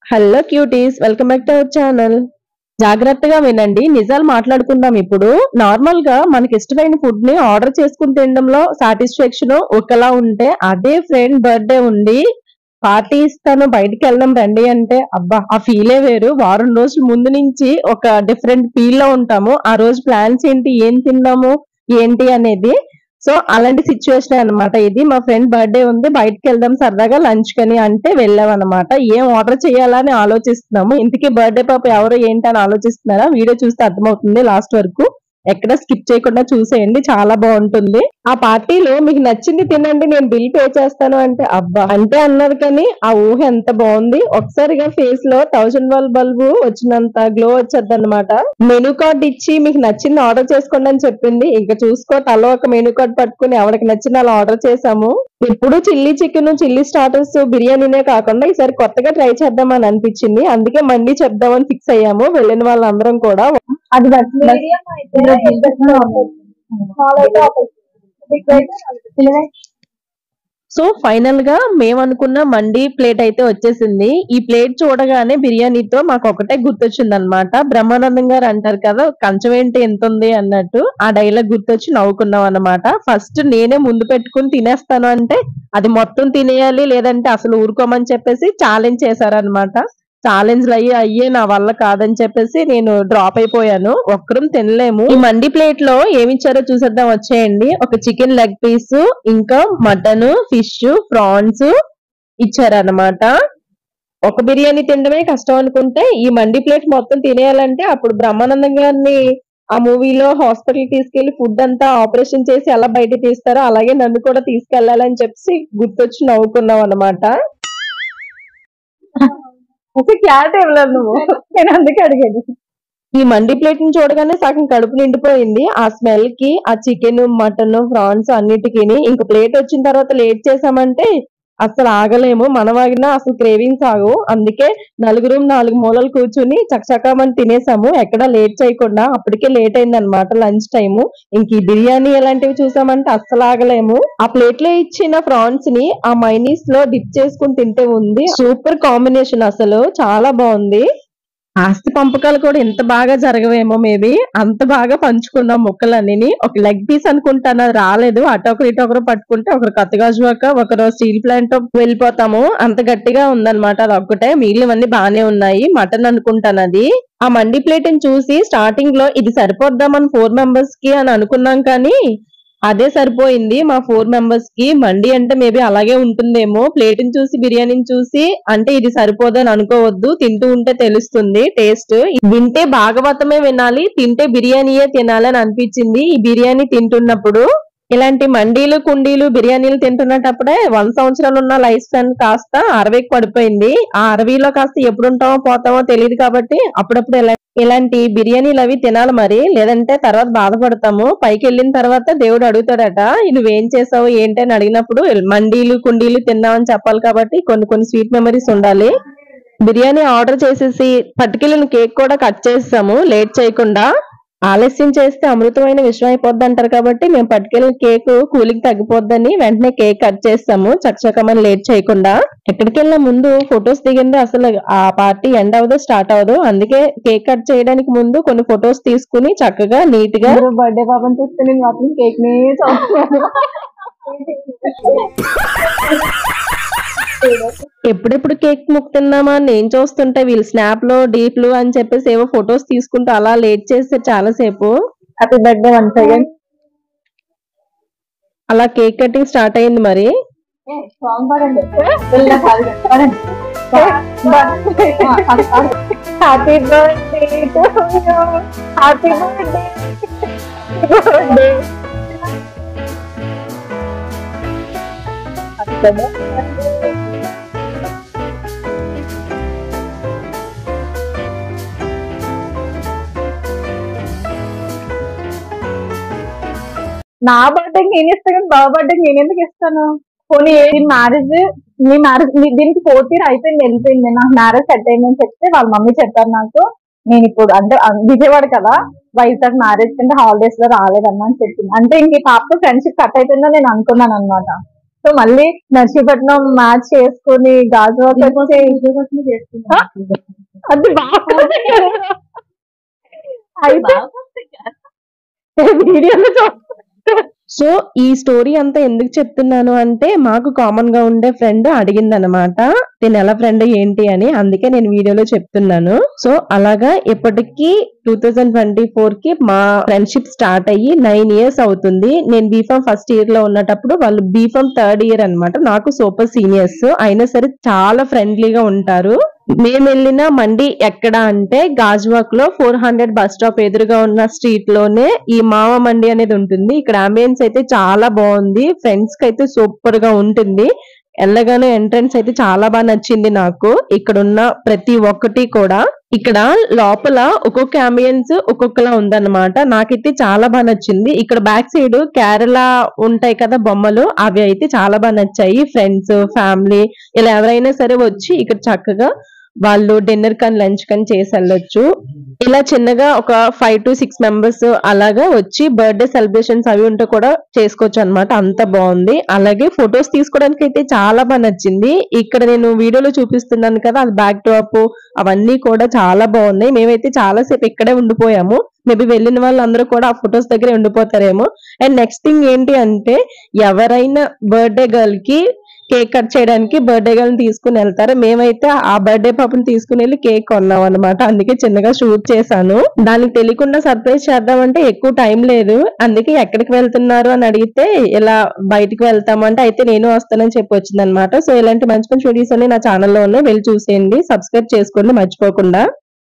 Hello cuties, welcome back to our channel. జాగ్రత్తగా వినండి, నిజాలు మాట్లాడుకుందాం. ఇప్పుడు నార్మల్ గా మనకి ఇష్టమైన ఫుడ్ ని ఆర్డర్ చేసుకుని తినడంలో సాటిస్ఫాక్షన్ ఒకలా ఉంటే, అదే ఫ్రెండ్ బర్త్డే ఉండి పార్టీ ఇస్తాను బయటికి వెళ్దాం రండి అంటే అబ్బా ఆ ఫీలే వేరు. వారం రోజుల ముందు నుంచి ఒక డిఫరెంట్ ఫీల్ లో ఉంటాము. ఆ రోజు ప్లాన్స్ ఏంటి, ఏం తిందాము ఏంటి అనేది. సో అలాంటి సిచ్యువేషన్ అన్నమాట ఇది. మా ఫ్రెండ్ బర్త్డే ఉంది, బయటకి వెళ్దాం సరదాగా లంచ్ కని అంటే వెళ్ళాం అనమాట. ఏం ఆర్డర్ చేయాలని ఆలోచిస్తున్నాము. ఇంతకీ బర్త్డే పాప ఎవరు ఏంటి అని ఆలోచిస్తున్నారా? వీడియో చూస్తే అర్థమవుతుంది. లాస్ట్ వరకు ఎక్కడ స్కిప్ చేయకుండా చూసేయండి, చాలా బాగుంటుంది. ఆ పార్టీలో మీకు నచ్చింది తినండి, నేను బిల్ పే చేస్తాను అంటే అబ్బా అంటే అన్నారు, కానీ ఆ ఊహ ఎంత బాగుంది. ఒకసారిగా ఫేస్ లో 1000 వాట్ బల్బు వచ్చినంత గ్లో వచ్చేది అనమాట. మెనూ కార్డ్ ఇచ్చి మీకు నచ్చింది ఆర్డర్ చేసుకోండి అని చెప్పింది. ఇంకా చూసుకో, తలో ఒక మెనూ కార్డ్ పట్టుకుని ఎవరికి నచ్చింది అలా ఆర్డర్ చేసాము. ఇప్పుడు చిల్లీ చికెన్, చిల్లీ స్టార్టర్స్, బిర్యానీనే కాకుండా ఈసారి కొత్తగా ట్రై చేద్దామని అనిపించింది. అందుకే మండి చెప్దామని ఫిక్స్ అయ్యాము వెళ్ళిన వాళ్ళందరం కూడా. అది సో ఫైనల్ గా మేము అనుకున్న మండి ప్లేట్ అయితే వచ్చేసింది. ఈ ప్లేట్ చూడగానే బిర్యానీతో మాకు ఒకటే గుర్తొచ్చింది అనమాట. బ్రహ్మానందం గారు అంటారు కదా, కంచం ఏంటి ఎంత ఉంది అన్నట్టు, ఆ డైలాగ్ గుర్తొచ్చి నవ్వుకున్నాం అనమాట. ఫస్ట్ నేనే ముందు పెట్టుకుని తినేస్తాను అంటే అది మొత్తం తినేయాలి లేదంటే అసలు ఊరుకోమని చెప్పేసి ఛాలెంజ్ చేశారనమాట. ఛాలెంజ్ అయ్యే నా వల్ల కాదని చెప్పేసి నేను డ్రాప్ అయిపోయాను. ఒక్కరం తినలేము. ఈ మండి ప్లేట్ లో ఏమి ఇచ్చారో చూసేద్దాం వచ్చేయండి. ఒక చికెన్ లెగ్ పీస్, ఇంకా మటన్, ఫిష్, ప్రాన్స్ ఇచ్చారనమాట. ఒక బిర్యానీ తినడమే కష్టం అనుకుంటే ఈ మండి ప్లేట్ మొత్తం తినేయాలంటే అప్పుడు బ్రహ్మానందం గారిని ఆ మూవీలో హాస్పిటల్ తీసుకెళ్లి ఫుడ్ అంతా ఆపరేషన్ చేసి ఎలా బయట తీస్తారో అలాగే నన్ను కూడా తీసుకెళ్లాలని చెప్పి గుర్తొచ్చి నవ్వుకున్నాం అనమాట. క్లారిటీ ఇవ్వలేదు నువ్వు, నేను అందుకే అడిగాను. ఈ మండి ప్లేట్ ని చూడగానే సగం కడుపు నిండిపోయింది. ఆ స్మెల్ కి, ఆ చికెన్, మటన్, ప్రాన్స్ అన్నిటికీ. ఇంక ప్లేట్ వచ్చిన తర్వాత లేట్ చేసామంటే అసలు ఆగలేము. మనం ఆగినా అసలు క్రేవింగ్స్ ఆగు. అందుకే నలుగురు 4 మూలలు కూర్చుని చకచకామని తినేసాము, ఎక్కడా లేట్ చేయకుండా. అప్పటికే లేట్ అయింది అనమాట, లంచ్ టైము. ఇంక ఈ బిర్యానీ ఎలాంటివి చూసామంటే అస్సలు ఆగలేము. ఆ ప్లేట్ లో ఇచ్చిన ప్రాన్స్ ని ఆ మైనీస్ లో డిప్ చేసుకుని తింటే ఉంది సూపర్ కాంబినేషన్, అసలు చాలా బాగుంది. ఆస్తి పంపకాలు కూడా ఎంత బాగా జరగవేమో, మేబీ అంత బాగా పంచుకున్నాం ముక్కలన్నీ. ఒక లెగ్ పీస్ అనుకుంటాను, అది రాలేదు. అటొకరు ఇటొకరు పట్టుకుంటే ఒకరు కత్తిగాజువాక, ఒకరు స్టీల్ ప్లాంట్ వెళ్ళిపోతాము. అంత గట్టిగా ఉందన్నమాట. అది ఒక్కటే, మిగిలినవన్నీ బానే ఉన్నాయి. మటన్ అనుకుంటాను అది. ఆ మండి ప్లేట్ ని చూసి స్టార్టింగ్ లో ఇది సరిపోద్దామని 4 మెంబర్స్ కి అని అనుకున్నాం, కానీ అదే సరిపోయింది మా 4 మెంబర్స్ కి. మండి అంటే మేబీ అలాగే ఉంటుందేమో. ప్లేట్ ని చూసి, బిర్యానీని చూసి అంటే ఇది సరిపోదని అనుకోవద్దు, తింటూ ఉంటే తెలుస్తుంది టేస్ట్. వింటే భాగవతమే వినాలి, తింటే బిర్యానీయే తినాలి అని అనిపించింది ఈ బిర్యానీ తింటున్నప్పుడు. ఇలాంటి మండీలు, కుండీలు, బిర్యానీలు తింటున్నప్పుడే 100 సంవత్సరాలు ఉన్న లైఫ్ స్పాన్ కాస్త 60కి పడిపోయింది. ఆ 60లో కాస్త ఎప్పుడు ఉంటామో పోతామో తెలియదు కాబట్టి అప్పుడప్పుడు ఇలాంటి బిర్యానీలు అవి తినాలి మరి, లేదంటే తర్వాత బాధపడతాము. పైకి వెళ్ళిన తర్వాత దేవుడు అడుగుతాడట, నువ్వేం చేసావు ఏంటి అని అడిగినప్పుడు మండీలు, కుండీలు తిన్నామని చెప్పాలి. కాబట్టి కొన్ని స్వీట్ మెమరీస్ ఉండాలి. బిర్యానీ ఆర్డర్ చేసేసి పట్టుకెళ్ళిన కేక్ కూడా కట్ చేసాము లేట్ చేయకుండా. ఆలస్యం చేస్తే అమృతమైన విషయం అయిపోద్ది అంటారు కాబట్టి మేము పట్టుకెళ్ళిన కేక్ కూలింగ్ తగ్గిపోద్దని వెంటనే కేక్ కట్ చేస్తాము చకచకమని లేట్ చేయకుండా. ఎక్కడికి వెళ్ళిన ముందు ఫొటోస్ దిగింది, అసలు ఆ పార్టీ ఎండ్ అవ్వదు స్టార్ట్ అవ్వదు. అందుకే కేక్ కట్ చేయడానికి ముందు కొన్ని ఫొటోస్ తీసుకుని చక్కగా నీట్ గా బర్త్డే పాపని చూస్తే నేను మాత్రం కేక్ ని ఎప్పుడెప్పుడు కేక్ ముక్తున్నామా నేను చూస్తుంటే వీళ్ళు స్నాప్ లో డీప్లు అని చెప్పేసి ఏవో ఫొటోస్ తీసుకుంటూ అలా లేట్ చేస్తే చాలా సేపు. Happy birthday once again. అలా కేక్ కటింగ్ స్టార్ట్ అయింది మరి. Happy birthday to you, happy birthday. నా బర్త్డే నేను ఇస్తాను కానీ బాబు బర్త్డే నేను ఎందుకు ఇస్తాను? పోనీ మ్యారేజ్, మీ మ్యారేజ్ దీనికి 4th year అయిపోయింది, వెళ్ళిపోయింది. నాకు మ్యారేజ్ సెట్ అయిందని చెప్తే వాళ్ళ మమ్మీ చెప్పారు నాకు. నేను ఇప్పుడు అంటే విజయవాడ కదా, వైజాగ్ మ్యారేజ్ కింద హాలిడేస్ లో రాలేదమ్మా అని చెప్పింది. అంటే ఇంక పాపతో ఫ్రెండ్షిప్ కట్ అయిపోయిందని నేను అనుకున్నాను అనమాట. సో మళ్ళీ నర్సీపట్నం మ్యాచ్ చేసుకుని గాజువాక అది అయితే వీడియోలో సో ఈ స్టోరీ అంతా ఎందుకు చెప్తున్నాను అంటే మాకు కామన్ గా ఉండే ఫ్రెండ్ అడిగింది అనమాట నేను ఎలా ఫ్రెండ్ ఏంటి అని, అందుకే నేను వీడియోలో చెప్తున్నాను. సో అలాగా ఇప్పటికి 2024 కి మా ఫ్రెండ్షిప్ స్టార్ట్ అయ్యి 9 years అవుతుంది. నేను బీఫామ్ ఫస్ట్ ఇయర్ లో ఉన్నప్పుడు వాళ్ళు బీఫామ్ థర్డ్ ఇయర్ అన్నమాట. నాకు సూపర్ సీనియర్స్ అయినా సరే చాలా ఫ్రెండ్లీగా ఉంటారు. మేము వెళ్ళిన మండి ఎక్కడ అంటే గాజువాక్ లో 400 బస్ స్టాప్ ఎదురుగా ఉన్న స్ట్రీట్ లోనే ఈ మావ మండి అనేది ఉంటుంది. ఇక్కడ అంబియన్స్ అయితే చాలా బాగుంది, ఫ్రెండ్స్ కి అయితే సూపర్ గా ఉంటుంది. వెళ్ళగానే ఎంట్రన్స్ అయితే చాలా బాగా నచ్చింది నాకు. ఇక్కడ ఉన్న ప్రతి ఒక్కటి కూడా ఇక్కడ లోపల ఒక్కొక్క అంబియన్స్ ఒక్కొక్కలా ఉందన్నమాట. నాకైతే చాలా బాగా నచ్చింది. ఇక్కడ బ్యాక్ సైడ్ కేరళ ఉంటాయి కదా బొమ్మలు, అవి అయితే చాలా బాగా నచ్చాయి. ఫ్రెండ్స్ ఫ్యామిలీ ఇలా ఎవరైనా సరే వచ్చి ఇక్కడ చక్కగా వాళ్ళు డిన్నర్ కానీ లంచ్ కానీ చేసి వెళ్ళొచ్చు. ఇలా చిన్నగా ఒక 5 to 6 members అలాగా వచ్చి బర్త్డే సెలబ్రేషన్స్ అవి ఉంటే కూడా చేసుకోవచ్చు అన్నమాట. అంత బాగుంది. అలాగే ఫొటోస్ తీసుకోవడానికి అయితే చాలా బాగా నచ్చింది. ఇక్కడ నేను వీడియోలో చూపిస్తున్నాను కదా, అది బ్యాక్ డ్రాప్ అవన్నీ కూడా చాలా బాగున్నాయి. మేమైతే చాలా సేపు ఇక్కడే ఉండిపోయాము. మేబీ వెళ్ళిన వాళ్ళందరూ కూడా ఆ ఫొటోస్ దగ్గరే ఉండిపోతారేమో. అండ్ నెక్స్ట్ థింగ్ ఏంటి అంటే ఎవరైనా బర్త్డే గర్ల్ కి కేక్ కట్ చేయడానికి బర్త్డే గర్ల్ తీసుకుని వెళ్తారు. మేమైతే ఆ బర్త్డే పాపని తీసుకుని వెళ్ళి కేక్ కొన్నాం అనమాట. అందుకే చిన్నగా షూట్ చేశాను. దానికి తెలియకుండా సర్ప్రైజ్ చేద్దామంటే ఎక్కువ టైం లేదు. అందుకే ఎక్కడికి వెళ్తున్నారు అని అడిగితే ఇలా బయటికి వెళ్తామంటే అయితే నేను వస్తానని చెప్పి వచ్చింది అనమాట. సో ఇలాంటి మంచి మంచి వీడియోస్ అన్ని నా ఛానల్లో ఉన్నాయి, వెళ్ళి చూసేయండి, సబ్స్క్రైబ్ చేసుకోండి మర్చిపోకుండా.